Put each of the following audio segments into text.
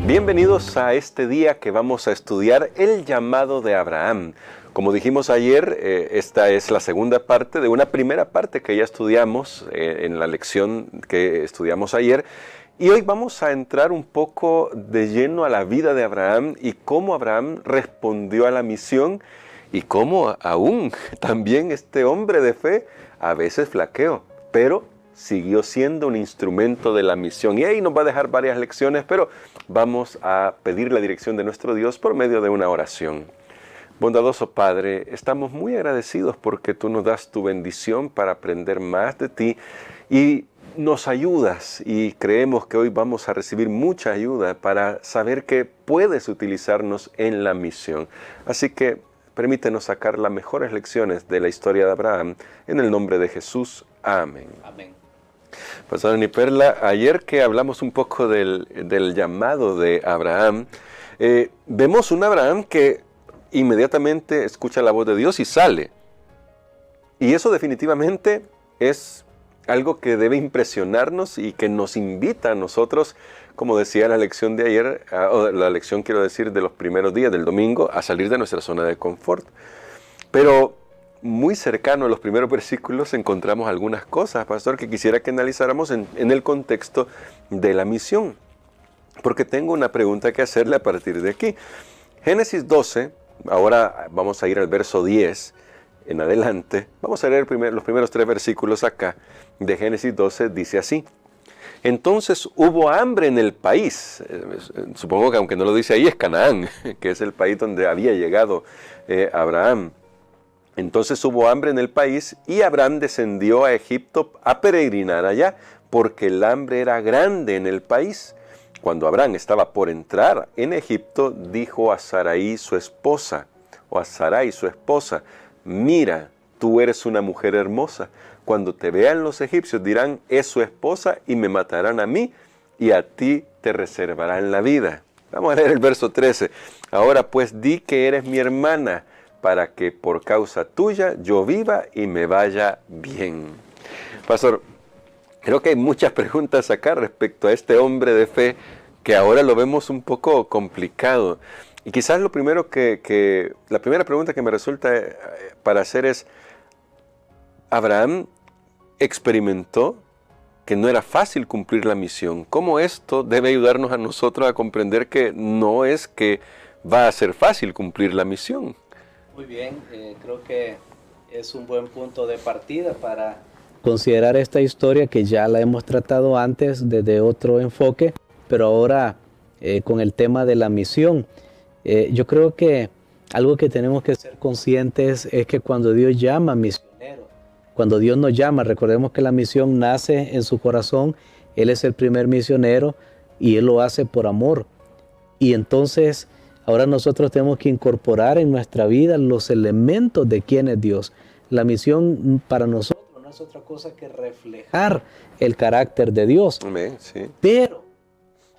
Bienvenidos a este día que vamos a estudiar el llamado de Abraham. Como dijimos ayer, esta es la segunda parte de una primera parte que ya estudiamos en la lección que estudiamos ayer. Y hoy vamos a entrar un poco de lleno a la vida de Abraham y cómo Abraham respondió a la misión y cómo aún también este hombre de fe a veces flaqueó, pero siguió siendo un instrumento de la misión. Y ahí nos va a dejar varias lecciones, pero vamos a pedir la dirección de nuestro Dios por medio de una oración. Bondadoso Padre, estamos muy agradecidos porque tú nos das tu bendición para aprender más de ti y nos ayudas, y creemos que hoy vamos a recibir mucha ayuda para saber que puedes utilizarnos en la misión. Así que permítenos sacar las mejores lecciones de la historia de Abraham. En el nombre de Jesús. Amén. Amén. Pastor Niperla, ayer que hablamos un poco del llamado de Abraham, vemos un Abraham que inmediatamente escucha la voz de Dios y sale. Y eso definitivamente es algo que debe impresionarnos y que nos invita a nosotros, como decía la lección de ayer, o la lección quiero decir de los primeros días del domingo, a salir de nuestra zona de confort. Pero muy cercano a los primeros versículos encontramos algunas cosas, pastor, que quisiera que analizáramos en el contexto de la misión. Porque tengo una pregunta que hacerle a partir de aquí. Génesis 12, ahora vamos a ir al verso 10 en adelante. Vamos a leer los primeros 3 versículos acá de Génesis 12, dice así. Entonces hubo hambre en el país. Supongo que aunque no lo dice ahí es Canaán, que es el país donde había llegado Abraham. Entonces hubo hambre en el país y Abraham descendió a Egipto a peregrinar allá, porque el hambre era grande en el país. Cuando Abraham estaba por entrar en Egipto, dijo a Sarai su esposa, mira, tú eres una mujer hermosa. Cuando te vean los egipcios dirán, es su esposa, y me matarán a mí, y a ti te reservarán la vida. Vamos a leer el verso 13. Ahora pues di que eres mi hermana, para que por causa tuya yo viva y me vaya bien. Pastor, creo que hay muchas preguntas acá respecto a este hombre de fe que ahora lo vemos un poco complicado. Y quizás la primera pregunta que me resulta para hacer es, Abraham experimentó que no era fácil cumplir la misión. ¿Cómo esto debe ayudarnos a nosotros a comprender que no es que va a ser fácil cumplir la misión? Muy bien, creo que es un buen punto de partida para considerar esta historia que ya la hemos tratado antes desde otro enfoque, pero ahora con el tema de la misión. Yo creo que algo que tenemos que ser conscientes es que cuando Dios llama misionero, cuando Dios nos llama, recordemos que la misión nace en su corazón, Él es el primer misionero y Él lo hace por amor. Y entonces ahora nosotros tenemos que incorporar en nuestra vida los elementos de quién es Dios. La misión para nosotros no es otra cosa que reflejar el carácter de Dios. Amén, sí. Pero,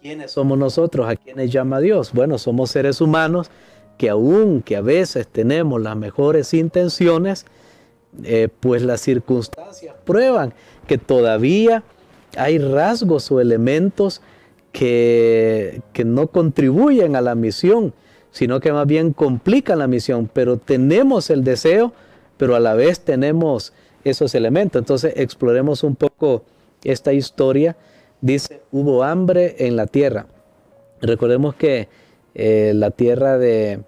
¿quiénes somos nosotros? ¿A quiénes llama Dios? Bueno, somos seres humanos que aunque a veces tenemos las mejores intenciones, pues las circunstancias prueban que todavía hay rasgos o elementos que no contribuyen a la misión, sino que más bien complican la misión, pero tenemos el deseo, pero a la vez tenemos esos elementos. Entonces exploremos un poco esta historia. Dice, hubo hambre en la tierra. Recordemos que la tierra de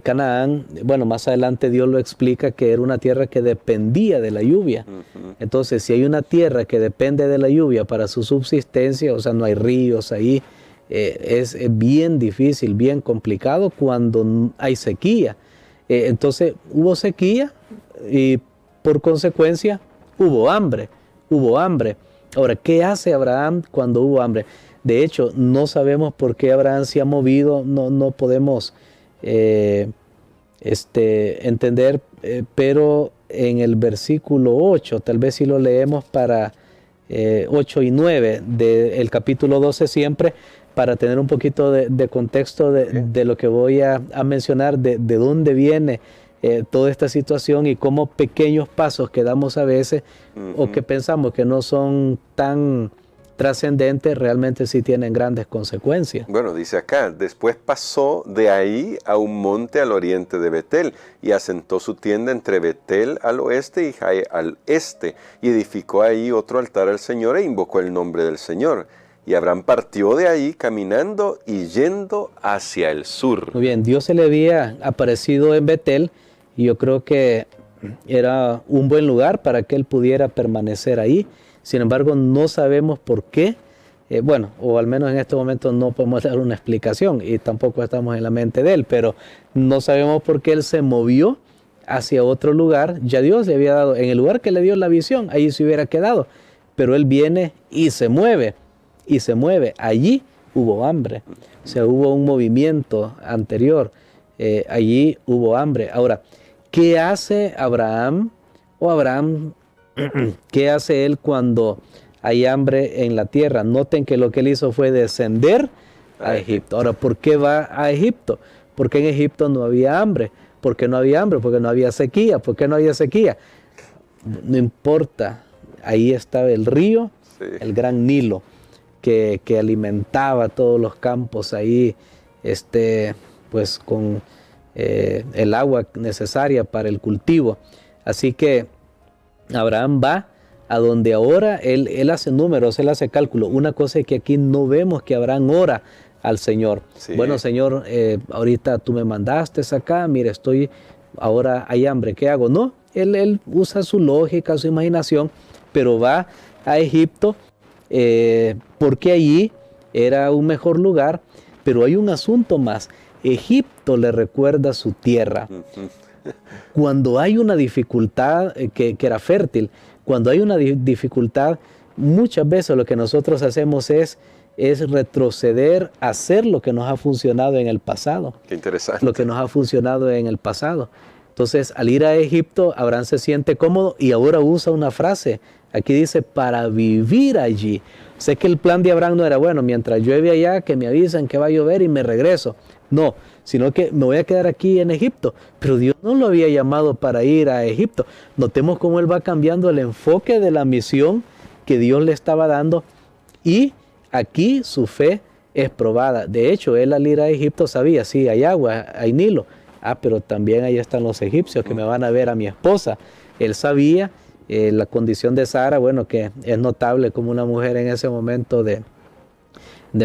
Canaán, bueno, más adelante Dios lo explica que era una tierra que dependía de la lluvia. Entonces, si hay una tierra que depende de la lluvia para su subsistencia, o sea, no hay ríos ahí, es bien difícil, bien complicado cuando hay sequía. Entonces, hubo sequía y por consecuencia hubo hambre. Ahora, ¿qué hace Abraham cuando hubo hambre? De hecho, no sabemos por qué Abraham se ha movido, no podemos entender, pero en el versículo 8, tal vez si lo leemos para 8 y 9 del capítulo 12 siempre, para tener un poquito de contexto de lo que voy a mencionar, de dónde viene toda esta situación y cómo pequeños pasos que damos a veces o que pensamos que no son tan trascendentes, realmente sí tienen grandes consecuencias. Bueno, dice acá, después pasó de ahí a un monte al oriente de Betel, y asentó su tienda entre Betel al oeste y Jai al este, y edificó ahí otro altar al Señor e invocó el nombre del Señor. Y Abraham partió de ahí caminando y yendo hacia el sur. Muy bien, Dios se le había aparecido en Betel, y yo creo que era un buen lugar para que él pudiera permanecer ahí. Sin embargo, no sabemos por qué. Bueno, o al menos en este momento no podemos dar una explicación y tampoco estamos en la mente de él, pero no sabemos por qué él se movió hacia otro lugar. Ya Dios le había dado, en el lugar que le dio la visión, ahí se hubiera quedado, pero él viene y se mueve, Allí hubo hambre, o sea, hubo un movimiento anterior, allí hubo hambre. Ahora, ¿qué hace Abraham? ¿Qué hace él cuando hay hambre en la tierra? Noten que lo que él hizo fue descender a Egipto. Ahora, ¿por qué va a Egipto? Porque en Egipto no había hambre. ¿Por qué no había hambre? Porque no había sequía. ¿Por qué no había sequía? No importa. Ahí estaba el río, el gran Nilo, que alimentaba todos los campos ahí, pues con el agua necesaria para el cultivo. Así que Abraham va a donde ahora él hace números, él hace cálculo. Una cosa es que aquí no vemos que Abraham ora al Señor. Sí. Bueno, Señor, ahorita tú me mandaste acá, mire, ahora hay hambre, ¿qué hago? No, él usa su lógica, su imaginación, pero va a Egipto porque allí era un mejor lugar, pero hay un asunto más. Egipto le recuerda su tierra. Cuando hay una dificultad que era fértil, cuando hay una dificultad, muchas veces lo que nosotros hacemos es retroceder a hacer lo que nos ha funcionado en el pasado. Qué interesante. Lo que nos ha funcionado en el pasado. Entonces, al ir a Egipto, Abraham se siente cómodo y ahora usa una frase. Aquí dice, para vivir allí. Sé que el plan de Abraham no era, bueno, mientras llueve allá, que me avisen que va a llover y me regreso. No, sino que me voy a quedar aquí en Egipto. Pero Dios no lo había llamado para ir a Egipto. Notemos cómo él va cambiando el enfoque de la misión que Dios le estaba dando. Y aquí su fe es probada. De hecho, él al ir a Egipto sabía, sí, hay agua, hay Nilo. Pero también ahí están los egipcios que me van a ver a mi esposa. Él sabía la condición de Sara, bueno, que es notable como una mujer en ese momento de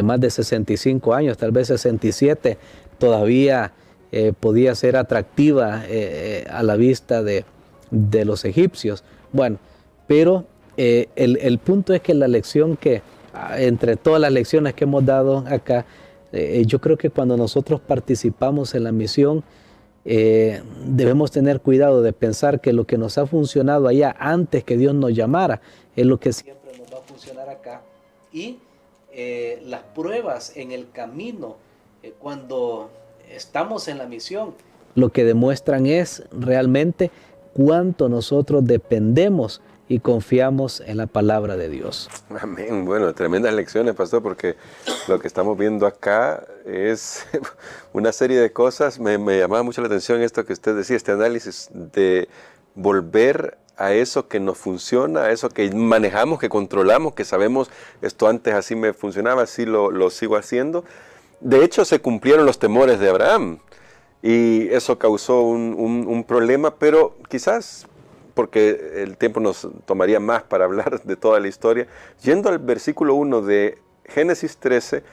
más de 65 años, tal vez 67, todavía podía ser atractiva a la vista de los egipcios. Bueno, pero el punto es que la lección que, entre todas las lecciones que hemos dado acá, yo creo que cuando nosotros participamos en la misión, debemos tener cuidado de pensar que lo que nos ha funcionado allá antes que Dios nos llamara es lo que siempre nos va a funcionar acá. Y las pruebas en el camino, cuando estamos en la misión, lo que demuestran es realmente cuánto nosotros dependemos y confiamos en la palabra de Dios. Amén. Bueno, tremendas lecciones, pastor, porque lo que estamos viendo acá es una serie de cosas. Me llamaba mucho la atención esto que usted decía, este análisis de volver a eso que nos funciona, a eso que manejamos, que controlamos, que sabemos, esto antes así me funcionaba, así lo sigo haciendo. De hecho, se cumplieron los temores de Abraham y eso causó un problema, pero quizás, porque el tiempo nos tomaría más para hablar de toda la historia, yendo al versículo 1 de Génesis 13,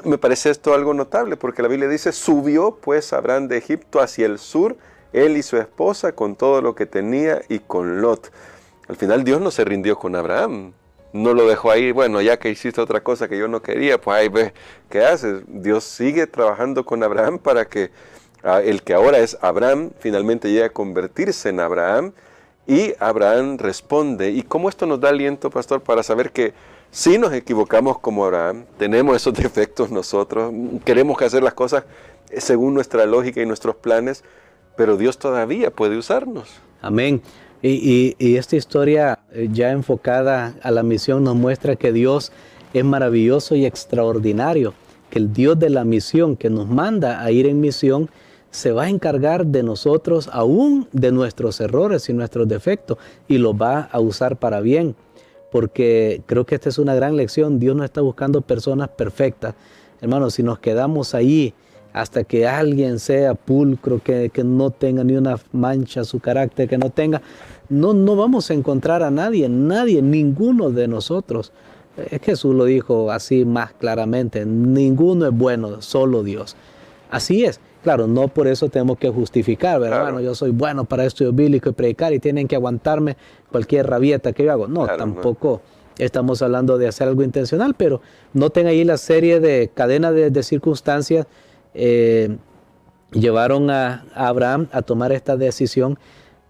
me parece esto algo notable, porque la Biblia dice, subió pues Abraham de Egipto hacia el sur, él y su esposa, con todo lo que tenía y con Lot. Al final Dios no se rindió con Abraham, no lo dejó ahí, bueno, ya que hiciste otra cosa que yo no quería, pues ahí ves, ¿qué haces? Dios sigue trabajando con Abraham para que el que ahora es Abraham finalmente llegue a convertirse en Abraham. Y Abraham responde. ¿Y cómo esto nos da aliento, pastor, para saber que si nos equivocamos como Abraham, tenemos esos defectos nosotros, queremos hacer las cosas según nuestra lógica y nuestros planes, pero Dios todavía puede usarnos? Amén. Y esta historia ya enfocada a la misión nos muestra que Dios es maravilloso y extraordinario, que el Dios de la misión que nos manda a ir en misión se va a encargar de nosotros, aún de nuestros errores y nuestros defectos, y los va a usar para bien. porque creo que esta es una gran lección. Dios no está buscando personas perfectas. Hermanos, si nos quedamos ahí hasta que alguien sea pulcro, que no tenga ni una mancha su carácter, que no tenga, no vamos a encontrar a nadie, ninguno de nosotros. Jesús lo dijo así más claramente, ninguno es bueno, solo Dios. Así es. Claro, no por eso tenemos que justificar, ¿verdad? Claro. Bueno, yo soy bueno para estudio bíblico y predicar y tienen que aguantarme cualquier rabieta que yo hago. No, Claro, tampoco estamos hablando de hacer algo intencional, pero noten ahí la serie de cadena de circunstancias llevaron a Abraham a tomar esta decisión,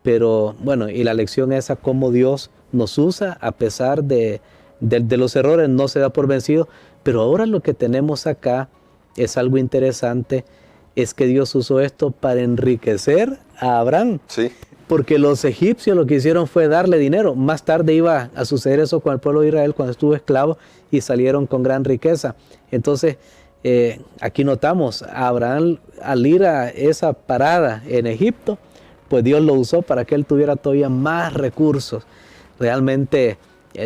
pero bueno, y la lección es a cómo Dios nos usa a pesar de los errores, no se da por vencido, pero ahora lo que tenemos acá es algo interesante, es que Dios usó esto para enriquecer a Abraham. Sí. Porque los egipcios lo que hicieron fue darle dinero. Más tarde iba a suceder eso con el pueblo de Israel cuando estuvo esclavo y salieron con gran riqueza. Entonces, aquí notamos, a Abraham al ir a esa parada en Egipto, pues Dios lo usó para que él tuviera todavía más recursos. Realmente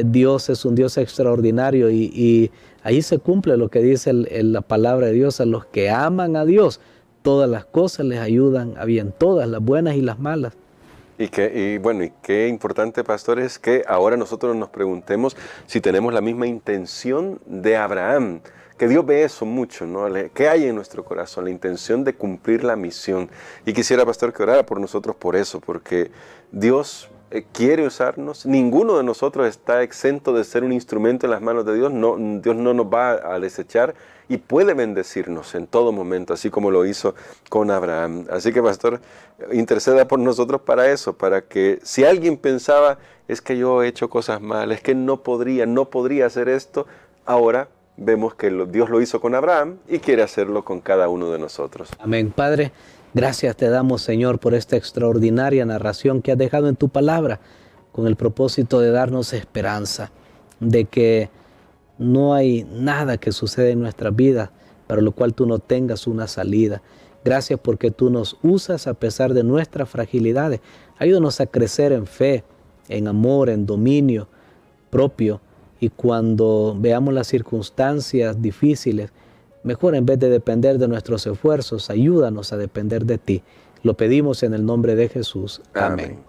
Dios es un Dios extraordinario y ahí se cumple lo que dice la palabra de Dios. A los que aman a Dios, todas las cosas les ayudan a bien, todas, las buenas y las malas. Y qué importante, pastor, es que ahora nosotros nos preguntemos si tenemos la misma intención de Abraham, que Dios ve eso mucho, ¿no? ¿Qué hay en nuestro corazón? La intención de cumplir la misión. Y quisiera, pastor, que orara por nosotros por eso, porque Dios quiere usarnos. Ninguno de nosotros está exento de ser un instrumento en las manos de Dios. No, Dios no nos va a desechar y puede bendecirnos en todo momento, así como lo hizo con Abraham. Así que, pastor, interceda por nosotros para eso, para que si alguien pensaba, es que yo he hecho cosas malas, es que no podría hacer esto, ahora vemos que Dios lo hizo con Abraham y quiere hacerlo con cada uno de nosotros. Amén. Padre, gracias te damos, Señor, por esta extraordinaria narración que has dejado en tu palabra, con el propósito de darnos esperanza, de que no hay nada que suceda en nuestras vidas para lo cual tú no tengas una salida. Gracias porque tú nos usas a pesar de nuestras fragilidades. Ayúdanos a crecer en fe, en amor, en dominio propio. Y cuando veamos las circunstancias difíciles, mejor en vez de depender de nuestros esfuerzos, ayúdanos a depender de ti. Lo pedimos en el nombre de Jesús. Amén.